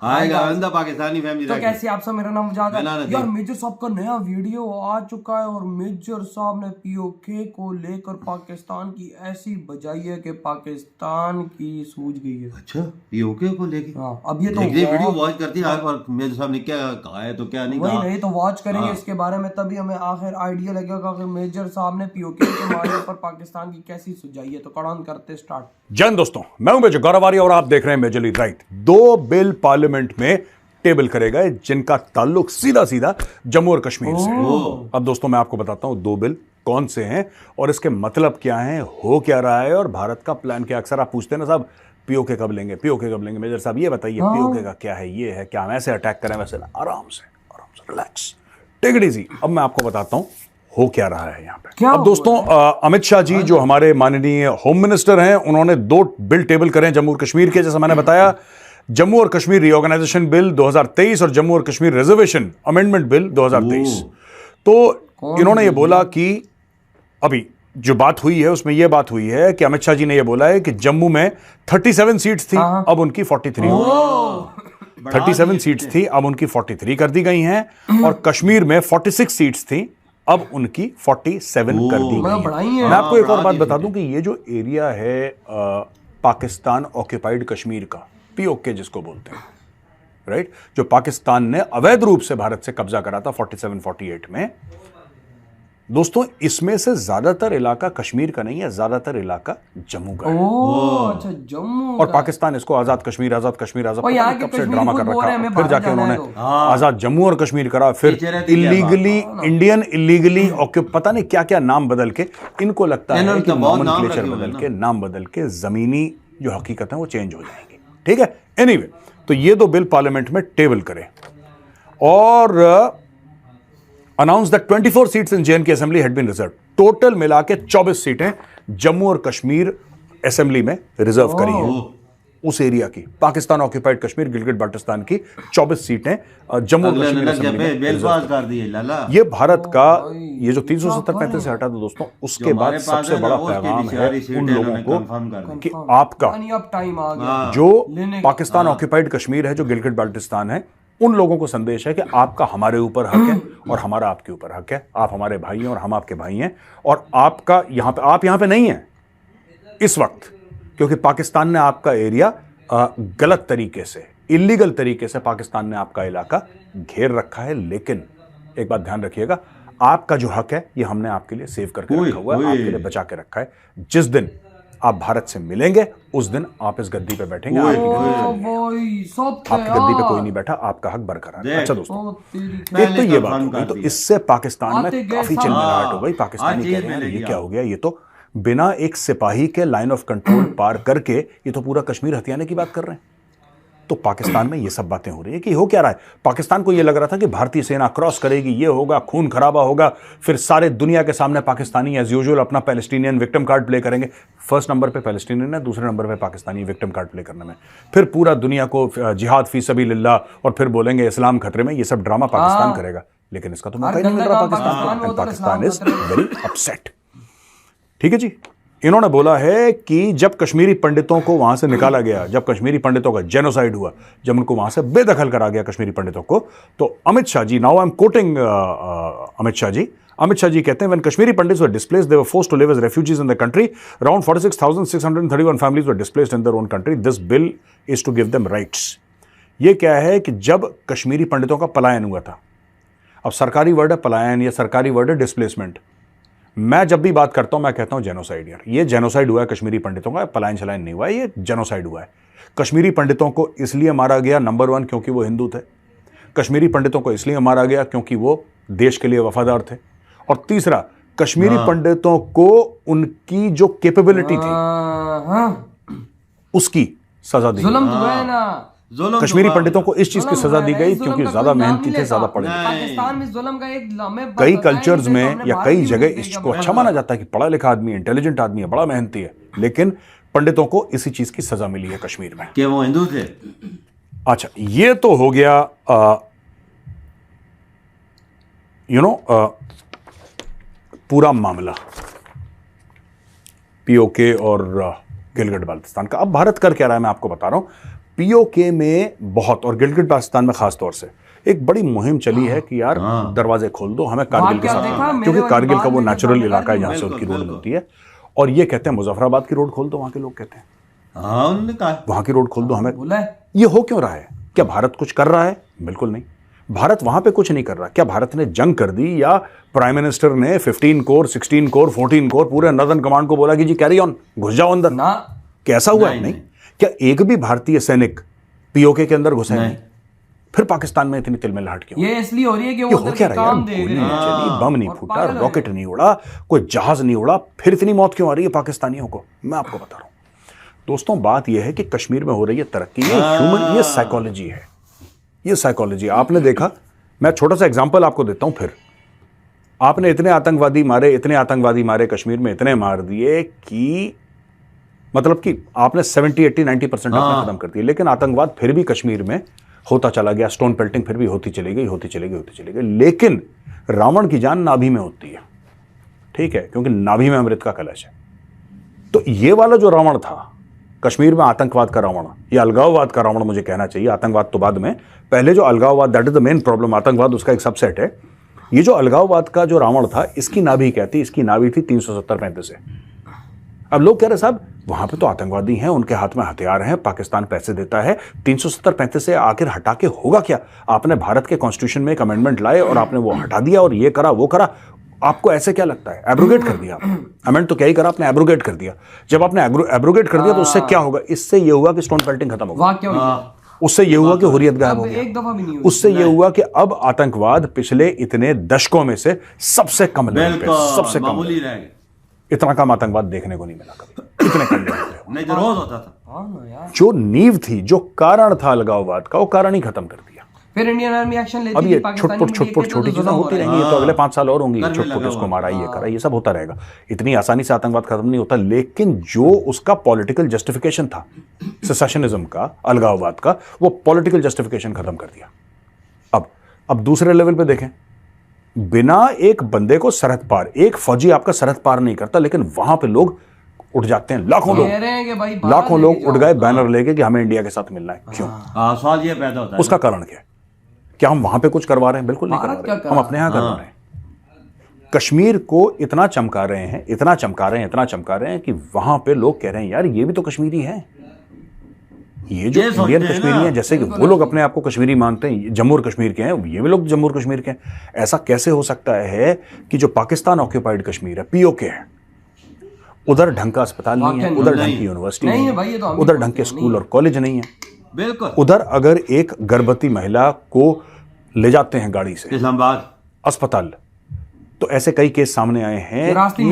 आएगा बंदा पाकिस्तानी फैमिली। तो कैसे आप सब, मेरा नाम मुजाद है मेरा यार। मेजर साहब का नया वीडियो आ चुका है और मेजर साहब ने पीओके को लेकर पाकिस्तान की ऐसी बजाई है कि पाकिस्तान की सूझ गई है। अच्छा, पीओके को लेके? हाँ, अब ये तो वीडियो वॉच करती है और मेजर साहब ने क्या कहा है तो क्या नहीं वही कहा। नहीं तो वॉच करेंगे इसके बारे में, तभी हमें आखिर आइडिया लगेगा कि मेजर साहब ने पीओके के मामले पर पाकिस्तान की कैसी सुझाई है। तो कड़ान करते स्टार्ट। जय दोस्तों, मैं हूं मेजर गौरव आर्य और आप देख रहे हैं मेजरली राइट। दो बिल पार्लियामेंट में टेबल करे गए जिनका ताल्लुक सीधा सीधा जम्मू और कश्मीर से है। अब दोस्तों मैं आपको बताता हूं दो बिल कौन से हैं और इसके मतलब क्या हैं, हो क्या रहा है और भारत का प्लान क्या। अक्सर आप पूछते हैं ना साहब पीओके कब लेंगे, पीओके कब लेंगे। मेजर साहब ये बताइए पीओके का क्या है, ये है क्या, हम ऐसे अटैक करें वैसे ना, आराम से रिलैक्स, टेक इट इजी। अब मैं आपको बताता हूं हो क्या रहा है यहाँ पे। अब दोस्तों अमित शाह जी जो हमारे माननीय होम मिनिस्टर हैं, उन्होंने दो बिल टेबल करें जम्मू और कश्मीर के। जैसा मैंने बताया, जम्मू और कश्मीर रीऑर्गेनाइजेशन बिल 2023 और जम्मू और कश्मीर रिजर्वेशन अमेंडमेंट बिल 2023। तो इन्होंने ये बोला कि अभी जो बात हुई है उसमें यह बात हुई है कि अमित शाह जी ने यह बोला है कि जम्मू में 37 सीट्स थी, अब उनकी 43 हो 37 सीट्स थी, अब उनकी 43 कर दी गई हैं और कश्मीर में 46 सीट्स थी, अब उनकी 47 कर दी गई है। मैं आपको एक और बात बता दूं कि ये जो एरिया है पाकिस्तान ऑक्यूपाइड कश्मीर का, पीओके जिसको बोलते हैं, राइट, जो पाकिस्तान ने अवैध रूप से भारत से कब्जा करा था 47-48 में। दोस्तों इसमें से ज्यादातर इलाका कश्मीर का नहीं है, ज्यादातर इलाका जम्मू का है। अच्छा, जम्मू और पाकिस्तान इसको आजाद कश्मीर आजाद कश्मीर आजाद कब से ड्रामा कर रखा है। फिर जाके उन्होंने आजाद जम्मू और कश्मीर करा, फिर इलीगली इंडियन इलीगली पता नहीं क्या क्या नाम बदल के, इनको लगता है कि नॉमेनक्लेचर बदल के, नाम बदल के जमीनी जो हकीकत है वो चेंज हो जाएंगी। ठीक है, एनीवे, तो ये दो बिल पार्लियामेंट में टेबल करें और announce that 24 seats in JNK assembly had been reserve. Total मिला के 24 सीटें जम्मू और कश्मीर असेंबली में रिजर्व करी है। उस एरिया की पाकिस्तान ऑक्यूपाइड कश्मीर गिलगिट बाल्टिस्तान की 24 सीटें जम्मू और कश्मीर असेंबली में बेलपास कर दी है लाला। ये भारत का ये जो 370-35 से हटा दो दोस्तों, उसके बाद सबसे बड़ा पैगाम है उन लोगों को कि आपका टाइम आ गया जो पाकिस्तान ऑक्यूपाइड कश्मीर है, जो गिलगिट बाल्टिस्तान है, उन लोगों को संदेश है कि आपका हमारे ऊपर हक है और हमारा आपके ऊपर हक है। आप हमारे भाई हैं और हम आपके भाई हैं और आपका यहां पे, आप यहां पे नहीं हैं इस वक्त, क्योंकि पाकिस्तान ने आपका एरिया गलत तरीके से, इलीगल तरीके से पाकिस्तान ने आपका इलाका घेर रखा है। लेकिन एक बात ध्यान रखिएगा, आपका जो हक है ये हमने आपके लिए सेव करके रखा हुआ है, आपके लिए बचा के रखा है। जिस दिन आप भारत से मिलेंगे उस दिन आप इस गद्दी पे बैठेंगे, आपकी गद्दी पे कोई नहीं बैठा, आपका हक बरकरार है। अच्छा दोस्तों, एक तो ये बात हो गई, तो इससे पाकिस्तान में काफी चिलमिलाहट हो गई। पाकिस्तानी कह रहे हैं ये क्या हो गया, ये तो बिना एक सिपाही के लाइन ऑफ कंट्रोल पार करके ये तो पूरा कश्मीर हथियाने की बात कर रहे हैं। तो पाकिस्तान में ये सब बातें हो रही है कि हो क्या रहा है। पाकिस्तान को ये लग रहा था कि भारतीय सेना क्रॉस करेगी, ये होगा, खून खराबा होगा, फिर सारे दुनिया के सामने पाकिस्तानी एज यूजुअल अपना पैलेस्टीनियन विक्टिम कार्ड प्ले करेंगे। फर्स्ट नंबर पे पैलेस्टीनियन है, दूसरे नंबर पे पाकिस्तानी विक्टिम कार्ड प्ले करने में, फिर पूरा दुनिया को जिहाद फी सबीलिल्लाह और फिर बोलेंगे इस्लाम खतरे में। ये सब ड्रामा पाकिस्तान करेगा, लेकिन इसका तो मौका ही नहीं मिल रहा पाकिस्तान को। Pakistan is very upset. ठीक है जी, इन्होंने बोला है कि जब कश्मीरी पंडितों को वहां से निकाला गया, जब कश्मीरी पंडितों का जेनोसाइड हुआ, जब उनको वहां से बेदखल करा गया कश्मीरी पंडितों को, तो Amit Shah ji, now I am quoting Amit Shah ji कहते हैं, when Kashmiri Pandits were displaced they were forced to live as refugees in the country, around 46,631 families were displaced in their own country, this bill is to give them rights. ये क्या है कि जब कश्मीरी पंडितों का पलायन हुआ था, अब सरकारी वर्ड है पलायन या सरकारी वर्ड है डिस्प्लेसमेंट। मैं जब भी बात करता हूं मैं कहता हूं जेनोसाइड। यार ये जेनोसाइड हुआ है कश्मीरी पंडितों का, पलायन चलायन नहीं हुआ है, ये जेनोसाइड हुआ है। कश्मीरी पंडितों को इसलिए मारा गया, नंबर 1 क्योंकि वो हिंदू थे। कश्मीरी पंडितों को इसलिए मारा गया क्योंकि वो देश के लिए वफादार थे। और तीसरा, कश्मीरी पंडितों को उनकी जो कैपेबिलिटी थी उसकी सजा दी। कश्मीरी पंडितों को इस चीज की सजा दी गई क्योंकि ज्यादा मेहनती थे, ज्यादा पढ़े। पाकिस्तान में जुल्म का एक लम्हे कई कल्चर्स में या कई जगह इसको अच्छा माना जाता है कि पढ़ा लिखा आदमी, इंटेलिजेंट आदमी है, बड़ा मेहनती है, लेकिन पंडितों को इसी चीज की सजा मिली है कश्मीर में कि वो हिंदू थे। अच्छा, ये तो हो गया पूरा मामला पीओके और गिलगिट बाल्टिस्तान का। अब भारत कर क्या रहा है मैं आपको बता रहा हूं। पीओके में बहुत, और गिलगिट बाल्टिस्तान में खास तौर से एक बड़ी मुहिम चली है कि यार दरवाजे खोल दो, हमें कारगिल के साथ, क्योंकि कारगिल का वो नेचुरल इलाका है जहां से उनकी रोड मिलती है। और ये कहते हैं मुजफ्फराबाद की रोड खोल दो, वहां के लोग कहते हैं उन्होंने कहा वहां की रोड खोल दो हमें। ये हो क्यों रहा है? क्या भारत कुछ कर रहा है? बिल्कुल नहीं, भारत वहां पे कुछ नहीं कर रहा। क्या भारत ने जंग कर दी, या प्राइम मिनिस्टर ने 15 कोर 16 कोर 14 कोर पूरे नदन कमांड को बोला कि जी कैरी ऑन, घुस जाओ अंदर ना? कैसा हुआ? नहीं। क्या एक भी भारतीय सैनिक पीओके के अंदर घुसे? नहीं। फिर पाकिस्तान में इतनी तिलमिलाहट क्यों? ये इसलिए हो रही है कि वो हो क्या रहा है? गोली नहीं चली, बम नहीं फूटा, रॉकेट नहीं उड़ा, कोई जहाज नहीं उड़ा, फिर इतनी मौत क्यों आ रही है पाकिस्तानियों को? मैं आपको बता रहा हूं दोस्तों, बात यह है कि कश्मीर में हो रही है तरक्की, ये ह्यूमन, ये साइकोलॉजी है, ये साइकोलॉजी। आपने देखा, मैं छोटा सा एग्जांपल आपको देता हूं, फिर आपने इतने आतंकवादी मारे कश्मीर में, इतने मार दिए कि मतलब कि आपने 70 80 90% आपने खत्म कर दिए, लेकिन आतंकवाद फिर भी कश्मीर में होता चला गया, स्टोन पेल्टिंग फिर भी होती चली गई। लेकिन रावण की जान नाभि में होती है, ठीक है, क्योंकि नाभि में अमृत का कलश है। तो ये वाला जो रावण था कश्मीर में, आतंकवाद का रावण, या अलगाववाद का रावण मुझे कहना चाहिए, आतंकवाद तो बाद में, पहले जो अलगाववाद, that is the main problem, आतंकवाद उसका एक सबसेट है। ये जो अलगाववाद का जो रावण था, इसकी नाभि क्या थी? इसकी नाभि थी 370-35 से। अब लोग कह रहे साहब वहां पे तो आतंकवादी हैं, उनके हाथ में हथियार हैं, पाकिस्तान पैसे देता है, 370-35 से आखिर हटा के होगा क्या? आपने भारत के कॉन्स्टिट्यूशन में एक अमेंडमेंट लाए और आपने वो हटा दिया, और ये करा वो करा, आपको ऐसे क्या लगता है? एब्रोगेट कर दिया आपने। अमेंड तो क्या ही करा आपने, एब्रोगेट कर दिया। जब आपने एब्रोगेट कर दिया तो उससे क्या होगा? इससे ये हुआ कि स्टोन पेल्टिंग खत्म होगा, उससे ये हुआ कि हुर्रियत गायब हो गया, उससे ये हुआ कि अब आतंकवाद पिछले इतने दशकों में से सबसे कम लेवल पे, सबसे कम, इतना कम आतंकवाद देखने को नहीं मिला कभी, इतने कम लेवल पे। नहीं तो रोज होता था। जो नींव थी, जो कारण था अलगाववाद का, वो कारण ही खत्म कर दिया। फिर इंडियन आर्मी एक्शन लेती अब ये छुटपुट छोटी चीजें होती रहेंगी, ये तो अगले 5 साल और होंगी, छुटपुट इसको मारा, ये करा, ये सब होता रहेगा। इतनी आसानी से आतंकवाद खत्म नहीं होता, लेकिन जो उसका पॉलिटिकल जस्टिफिकेशन था, सेसेशनिज्म का, अलगाववाद का, वो पॉलिटिकल जस्टिफिकेशन खत्म कर दिया। अब दूसरे लेवल पे देखें, बिना एक बंदे को सरहद पार, एक फौजी आपका सरहद पार नहीं करता, लेकिन वहां पे लोग उठ जाते हैं, लाखों लोग उठ गए बैनर लेके कि हमें इंडिया के साथ मिलना है। क्यों? सवाल ये पैदा होता है, उसका कारण क्या है? क्या हम वहां पे कुछ करवा रहे हैं? बिल्कुल नहीं करवा रहे, हम अपने यहां करवा रहे हैं। कश्मीर को इतना चमका रहे हैं कि वहां पे लोग कह रहे हैं यार ये भी तो कश्मीरी है, ये जो इंडियन कश्मीरी हैं, जैसे कि वो लोग अपने आप को कश्मीरी मानते हैं, जम्मू और कश्मीर के हैं, ये भी लोग जम्मू और कश्मीर के हैं। ऐसा कैसे हो सकता है कि जो पाकिस्तान ऑक्यूपाइड कश्मीर है, पीओके है, उधर ढंग का अस्पताल नहीं है, उधर ढंग की यूनिवर्सिटी नहीं है, उधर ढंग के स्कूल और कॉलेज नहीं है, बिल्कुल। उधर अगर एक गर्भवती महिला को ले जाते हैं गाड़ी से इस्लामाबाद अस्पताल, तो ऐसे कई केस सामने आए हैं कि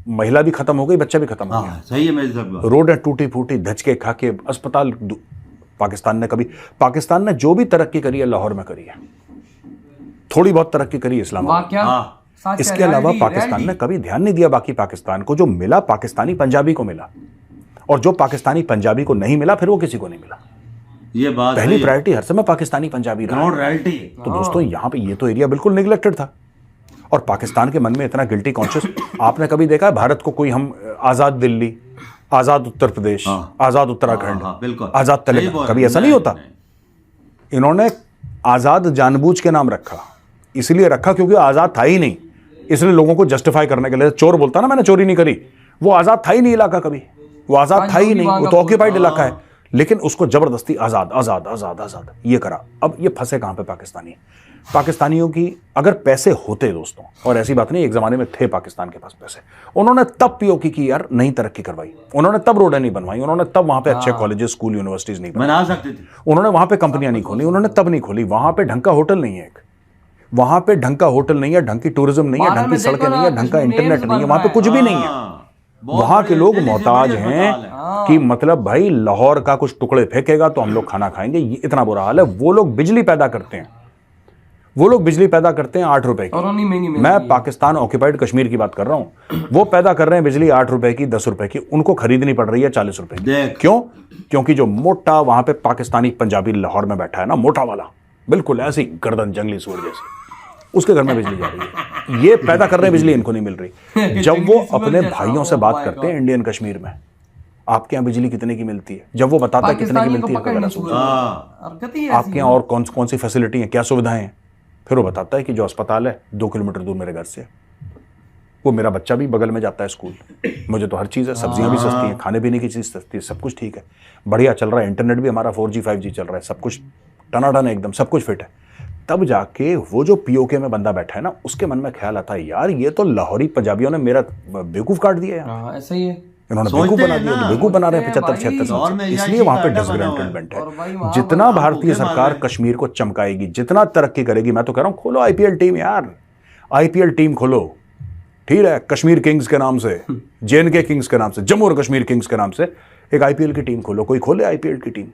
महिला भी खत्म हो गई, बच्चा भी खत्म हो गया। सही है मेरी सब। रोडें टूटी फूटी, धचके खा के अस्पताल। पाकिस्तान ने जो भी तरक्की करी है लाहौर में करी है, थोड़ी बहुत तरक्की करी इस्लामाबाद। इसके अलावा पाकिस्तान ने कभी ध्यान नहीं दिया बाकी पाकिस्तान को। जो मिला पाकिस्तानी पंजाबी को मिला, और जो पाकिस्तानी पंजाबी को नहीं मिला फिर वो किसी को नहीं मिला। ये बात पहली प्रायोरिटी हर समय पाकिस्तानी पंजाबी रहा। तो दोस्तों यहाँ पे ये तो एरिया बिल्कुल निगलेक्टेड था, और पाकिस्तान के मन में इतना गिल्टी कॉन्शियस। आपने कभी देखा है भारत को कोई, हम आजाद दिल्ली, आजाद उत्तर प्रदेश, आजाद उत्तराखंड, आजाद तेलंगाना, कभी ऐसा नहीं होता। इन्होंने आजाद जानबूझ के नाम रखा, इसलिए रखा क्योंकि आजाद था ही नहीं, इसलिए लोगों को जस्टिफाई करने के लिए। चोर बोलता ना मैंने चोरी नहीं करी, वो आजाद था ही नहीं इलाका, कभी वो आजाद था ही नहीं, वो तो ऑक्यूपाइड इलाका है, लेकिन उसको जबरदस्ती आजाद आजाद आजाद आजाद ये करा। अब ये फंसे कहां पे पाकिस्तानियों की अगर पैसे होते दोस्तों, और ऐसी बात नहीं, एक जमाने में थे पाकिस्तान के पास पैसे, उन्होंने तब पीओके की यार नहीं तरक्की करवाई, उन्होंने तब रोडें नहीं बनवाई, उन्होंने तब वहां पे अच्छे कॉलेजेस, स्कूल, यूनिवर्सिटीज नहीं बना सकते थे, उन्होंने वहां पे कंपनियां नहीं खोली, उन्होंने तब नहीं खोली। वहां पे ढंग का होटल नहीं है, वहां पे ढंग का होटल नहीं है, ढंग की टूरिज्म नहीं है, ढंग की सड़कें नहीं है, ढंग का इंटरनेट नहीं है, वहां पे कुछ भी नहीं है। वहां के लोग मोहताज हैं कि मतलब भाई लाहौर का कुछ टुकड़े फेंकेगा तो हम लोग खाना खाएंगे, ये इतना बुरा हाल है। वो लोग बिजली पैदा करते हैं, वो लोग बिजली पैदा करते हैं 8 रुपए की। मैं पाकिस्तान ऑक्यूपाइड कश्मीर की बात कर रहा हूं, वो पैदा कर रहे हैं बिजली 8 रुपए की, 10 रुपए की, उनको खरीदनी पड़ रही है 40 रुपए की। क्यों? क्योंकि जो मोटा वहां पे पाकिस्तानी पंजाबी लाहौर में बैठा है ना, मोटा वाला, बिल्कुल ऐसी गर्दन जंगली सूअर जैसी, उसके घर में बिजली जा रही है, ये पैदा कर रहे हैं बिजली, इनको नहीं मिल रही। जब वो अपने भाइयों से बात करते हैं इंडियन कश्मीर में, आपके यहाँ बिजली कितने की मिलती है? जब वो बताता है कितने की मिलती है, आपके यहाँ और कौन कौन सी फैसिलिटी है, क्या सुविधाएं हैं, फिर वो बताता है कि जो अस्पताल है 2 किलोमीटर दूर मेरे घर से, वो मेरा बच्चा भी बगल में जाता है स्कूल, मुझे तो हर चीज़ है, सब्जियां भी सस्ती हैं, खाने पीने की चीज़ सस्ती है, सब कुछ ठीक है, बढ़िया चल रहा है, इंटरनेट भी हमारा 4G 5G चल रहा है, सब कुछ टनाटन है एकदम, सब कुछ फिट है। तब जाके वो जो पीओके में बंदा बैठा है ना, उसके मन में ख्याल आता है, यार ये तो लाहौरी पंजाबियों ने मेरा बेवकूफ़ काट दिया यार, ऐसा ही है, इन्होंने बेवकूफ बना दिया, तो बेवकूफ बना रहे हैं 75-76 साल से। इसलिए वहां पे डिसग्रेंटमेंट है। जितना भारतीय सरकार कश्मीर को चमकाएगी, जितना तरक्की करेगी, मैं तो कह रहा हूं खोलो आईपीएल टीम यार, आईपीएल टीम खोलो, ठीक है, कश्मीर किंग्स के नाम से, जेएनके किंग्स के नाम से, जम्मू और कश्मीर किंग्स के नाम से एक आईपीएल की टीम खोलो, कोई खोले आईपीएल की टीम,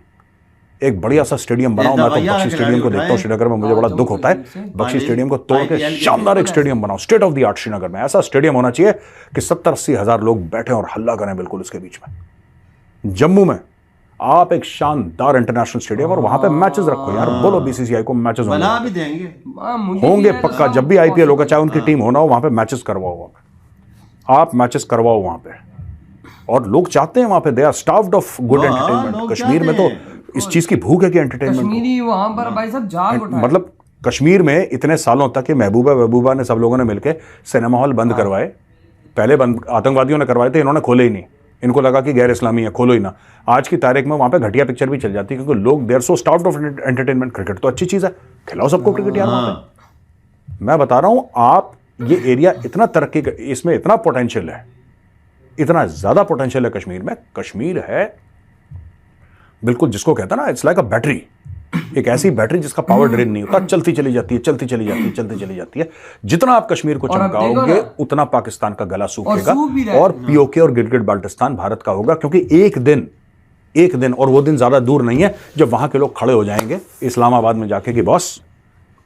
एक बढ़िया सा स्टेडियम बनाओ। मैं तो बख्शी स्टेडियम को देखता हूँ श्रीनगर में, मुझे बड़ा दुख होता है, बख्शी स्टेडियम को तोड़ के शानदार एक स्टेडियम बनाओ, state of the art Srinagar में। ऐसा स्टेडियम होना चाहिए कि 70-80 हज़ार लोग बैठे और हल्ला करें बिल्कुल उसके बीच में। जम्मू में आप एक शानदार इंटरनेशनल स्टेडियम और वहां पे मैचेस रखो यार, बोलो बीसीसीआई को मैचेस बना भी देंगे, होंगे पक्का, जब भी आईपीएल होगा, चाहे उनकी टीम होना हो, वहां पे मैचेस करवाओ, आप मैचेस करवाओ वहां पे, और लोग चाहते हैं वहां पे, they are starved of good entertainment. Kashmir में तो इस चीज की भूख है कि एंटरटेनमेंट कश्मीरी वहां पर भाई साहब जाग उठाए, मतलब कश्मीर में इतने सालों तक ये महबूबा ने सब लोगों ने मिलकर सिनेमा हॉल बंद करवाए, पहले बंद आतंकवादियों ने करवाए थे, इन्होंने खोले ही नहीं, इनको लगा कि गैर इस्लामी है, खोलो ही ना। आज की तारीख में वहां पे घटिया पिक्चर भी चल जाती है, क्योंकि लोग देर सो स्टार्व्ड ऑफ एंटरटेनमेंट। क्रिकेट तो अच्छी चीज है, खिलाओ सबको क्रिकेट यार वहां पे। मैं बता रहा हूं, आप ये एरिया इतना तरक्की, इसमें इतना पोटेंशियल है, इतना ज्यादा पोटेंशियल है कश्मीर में। कश्मीर है बिल्कुल, जिसको कहता है ना, इट्स लाइक अ बैटरी, एक ऐसी बैटरी जिसका पावर ड्रेन नहीं होता, चलती चली जाती है, चलती चली जाती है, चलती चली जाती है। जितना आप कश्मीर को चमकाओगे उतना पाकिस्तान का गला सूखेगा, और पीओके और गिलगिट बाल्टिस्तान भारत का होगा, क्योंकि एक दिन, और वो दिन ज्यादा दूर नहीं है जब वहां के लोग खड़े हो जाएंगे इस्लामाबाद में जाके कि बॉस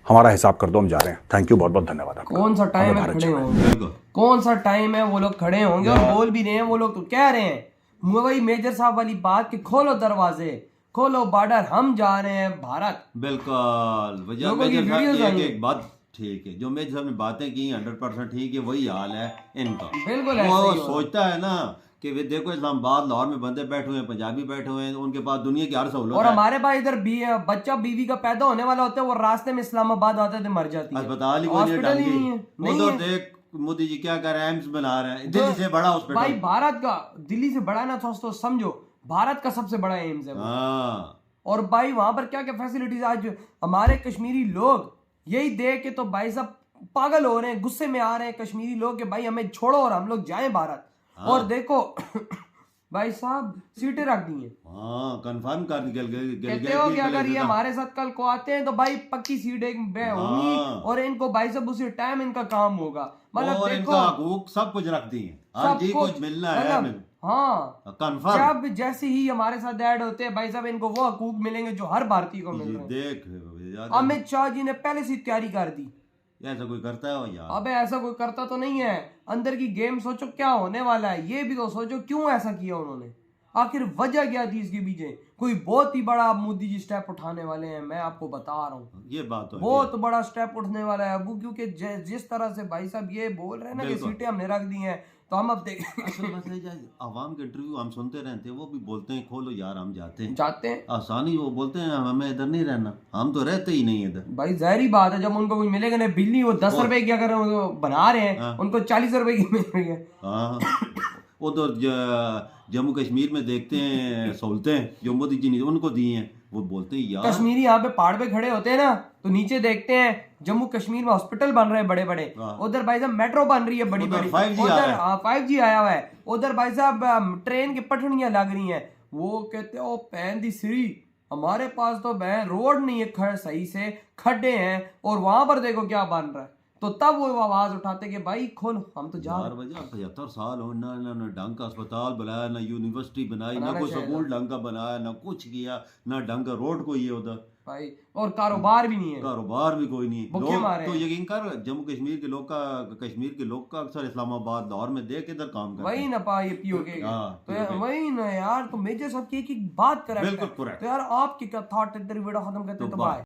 हमारा हिसाब कर दो, हम जा रहे हैं। थैंक यू, बहुत बहुत धन्यवाद। कौन सा टाइम है खड़े होंगे, कौन सा टाइम है वो लोग खड़े होंगे, और बोल भी रहे हैं वो लोग, तो कह रहे हैं वही मेजर साहब वाली बात कि खोलो दरवाजे, खोलो बॉर्डर, हम जा रहे हैं भारत। बिल्कुल, वजह मेजर साहब एक बात ठीक है, जो मेजर साहब ने बातें की 100% ठीक है, वही हाल है इनका। बिल्कुल वो सोचता है ना कि वे देखो इस्लामाबाद लाहौर में बंदे बैठे हुए हैं, पंजाबी बैठे हुए हैं, उनके पास दुनिया की हर सहूलत, और हमारे पास इधर बच्चा बीवी का पैदा होने वाला होता है, वो रास्ते में इस्लामाबाद आते थे, मर जाती है, अस्पताल ही नहीं है। देख मोदी जी क्या कर रहे हैं, एम्स बना रहे हैं, दिल्ली से बड़ा हॉस्पिटल, भाई भारत का, दिल्ली से बड़ा ना, तो समझो भारत का सबसे बड़ा एम्स है वो। और भाई वहां पर क्या क्या फैसिलिटीज, आज हमारे कश्मीरी लोग यही देख के तो भाई साहब पागल हो रहे हैं, गुस्से में आ रहे हैं कश्मीरी लोग कि भाई हमें छोड़ो और हम लोग जाएं भारत। और देखो भाई साहब सीटें रख दी हैं, कंफर्म कर कहते हो कि अगर ये हमारे साथ कल को आते हैं तो भाई पक्की सीट एक होगी, और इनको भाई साहब उसी टाइम इनका काम होगा, मतलब देखो सब कुछ रख दी है, हर चीज कुछ मिलना है, हाँ कंफर्म। जब जैसे ही हमारे साथ ऐड होते हैं भाई साहब, इनको वो हकूक मिलेंगे जो हर भारतीय को मिल रहे हैं। देख अमित शाह जी ने पहले से तैयारी कर दी, ऐसा कोई करता है यार? अबे ऐसा कोई करता तो नहीं है, अंदर की गेम सोचो क्या होने वाला है, ये भी तो सोचो क्यों ऐसा किया उन्होंने, आखिर वजह क्या थी इसके पीछे। कोई बहुत ही बड़ा मोदी जी स्टेप उठाने वाले हैं, मैं आपको बता रहा हूँ, ये बात तो बहुत बड़ा स्टेप उठने वाला है अबू, क्योंकि जिस तरह से भाई साहब ये बोल रहे हैं ना कि सीटें हमने रख दी हैं, तो हम अब देखें। आवाम के इंटरव्यू हम सुनते रहते हैं, वो भी बोलते हैं खोलो यार हम जाते हैं, आसानी, वो बोलते हैं हमें इधर नहीं रहना, हम तो रहते ही नहीं इधर। भाई जाहिर बात है, जब उनको कुछ मिलेगा ना, बिल्ली वो 10 रुपए की अगर बना रहे हैं, उनको 40 रुपए की मिल रही है। वो तो जम्मू कश्मीर में देखते हैं सहूलतें जो मोदी जी ने उनको दी हैं, वो बोलते हैं यार, कश्मीरी यहाँ पे पहाड़ पे खड़े होते हैं ना, तो नीचे देखते हैं जम्मू कश्मीर में हॉस्पिटल बन रहे हैं बड़े बड़े, उधर भाई साहब मेट्रो बन रही है बड़ी बड़ी, उधर 5G आया हुआ है, उधर भाई साहब ट्रेन की पटरियां लग रही हैं। वो कहते हो पैन दी श्री, हमारे पास तो रोड नहीं है सही से, खड्डे हैं, और वहां पर देखो क्या बन रहा है। तो तब वो आवाज उठाते कि भाई खोलो, हम तो जा 75 साल हो ना ढंग का अस्पताल बनाया, ना यूनिवर्सिटी बनाई, ना कोई स्कूल ढंग का बनाया, ना कुछ किया, ना ढंग का रोड कोई है उधर भाई, और कारोबार भी नहीं है, कारोबार भी कोई नहीं है। लोग तो यकीन कर जम्मू कश्मीर के लोग का अक्सर इस्लामाबाद लाहौर में देख इधर काम करते वही ना पा ये पीओके तो वही ना यार। तो मेजर साहब की बात करें तो यार आपकी क्या थॉट इधर वीडियो खत्म करते तो बाय।